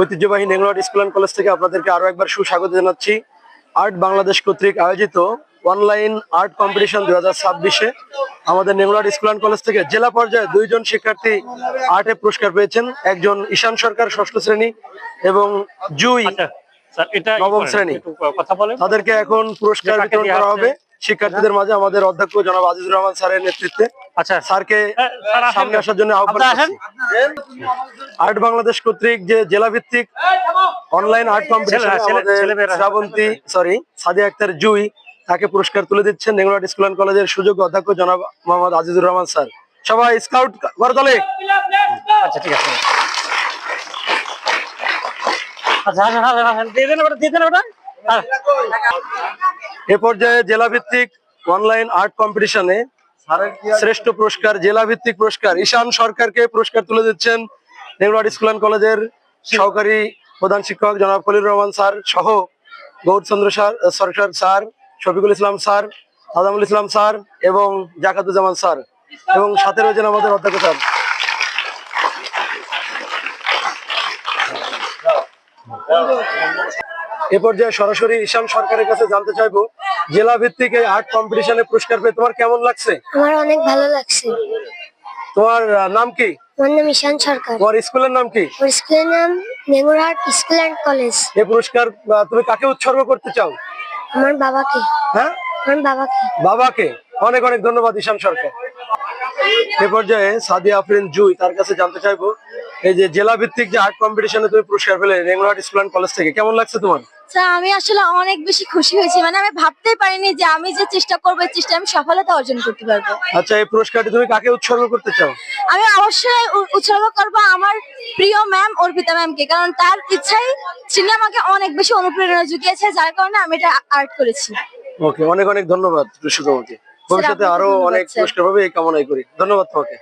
ঐতিহ্যবাহী নেংলো art school and college থেকে আপনাদেরকে আরো একবার সুস্বাগত জানাচ্ছি। আর্ট বাংলাদেশ কর্তৃক আয়োজিত অনলাইন আর্ট কম্পিটিশন 2026-এ আমাদের নেংলো আর্ট স্কুল অ্যান্ড কলেজ থেকে জেলা পর্যায়ে দুইজন শিক্ষার্থী আর্টে পুরস্কার পেয়েছেন। একজন ঈশান সরকার 6ষ্ঠ শ্রেণী এবং জুই নবম শ্রেণী। তাদেরকে এখন পুরস্কার বিতরণ করা হবে শিক্ষার্থীদের মাঝে আমাদের অধ্যক্ষ জনাব আজিজুর রহমান স্যারের নেতৃত্বে। স্যারকে সামনে আসার জন্য আহ্বান করছি। আর্ট বাংলাদেশ কর্তৃক যে জেলা ভিত্তিক online art competition Sadia Akter Jui তাকে পুরস্কার তুলে দিচ্ছেন নেংলো আর্ট স্কুল অ্যান্ড কলেজের সুযোগ্য অধ্যক্ষ জনাব মোহাম্মদ আজিজুর রহমান স্যার। সবাই স্কাউট করতলে। আচ্ছা ঠিক আছে। এ পর্যায়ে জেলা ভিত্তিক অনলাইন আর্ট কম্পিটিশনে শ্রেষ্ঠ পুরস্কার জেলা ভিত্তিক পুরস্কার ঈশান সরকারকে পুরস্কার তুলে দিচ্ছেন নেংলো আর্ট স্কুল অ্যান্ড কলেজের সহকারী প্রধান শিক্ষক জনাব খলিলুর রহমান স্যার সহ গৌরচন্দ্র সরকার স্যার, শফিকুল ইসলাম স্যার, আজামুল ইসলাম স্যার এবং জাকাতুজ্জামান স্যার এবং সাথে রয়েছেন আমাদের অধ্যক্ষ স্যার। এ পর্যায়ে সরাসরি ঈশান সরকারের কাছে জানতে চাইবো, জেলা ভিত্তিক এই আর্ট কম্পিটিশনে পুরস্কার পেয়ে তোমার কেমন লাগছে? আমার অনেক ভালো লাগছে। তোমার নাম কি? আমার নাম ঈশান সরকার। তোমার স্কুলের নাম কি? আমার স্কুলের নাম নেংলো আর্ট স্কুল অ্যান্ড কলেজ। এই পুরস্কার তুমি কাকে উৎসর্গ করতে চাও? আমার বাবাকে। হ্যাঁ, আমার বাবাকে। বাবাকে অনেক অনেক ধন্যবাদ ঈশান সরকার। এ পর্যায়ে সাদিয়া আফরিন জুই তার কাছে জানতে চাইবো, এই যে জেলা ভিত্তিক যে আর্ট কম্পিটিশনে তুমি পুরস্কার পেলে নেংলো আর্ট স্কুল অ্যান্ড কলেজ থেকে, কেমন লাগছে তোমার? আমি আসলে অনেক বেশি খুশি হয়েছি, মানে আমি ভাবতেই পারিনি যে আমি যে চেষ্টা করবো চেষ্টা আমি সফলতা অর্জন করতে পারবো। আচ্ছা, এই পুরস্কারটি তুমি কাকে উৎসর্গ করতে চাও? আমি অবশ্যই উৎসর্গ করবো আমার প্রিয় ম্যাম অর্পিতা ম্যামকে, কারণ তার ইচ্ছাই তিনি আমাকে অনেক বেশি অনুপ্রেরণা জুগিয়েছে, যার কারণে আমি এটা আর্ট করেছি। ওকে, অনেক অনেক ধন্যবাদ তোমাকে। ভবিষ্যতে আরো অনেক পুরস্কার পাবে এই কামনাই করি। ধন্যবাদ তোমাকে।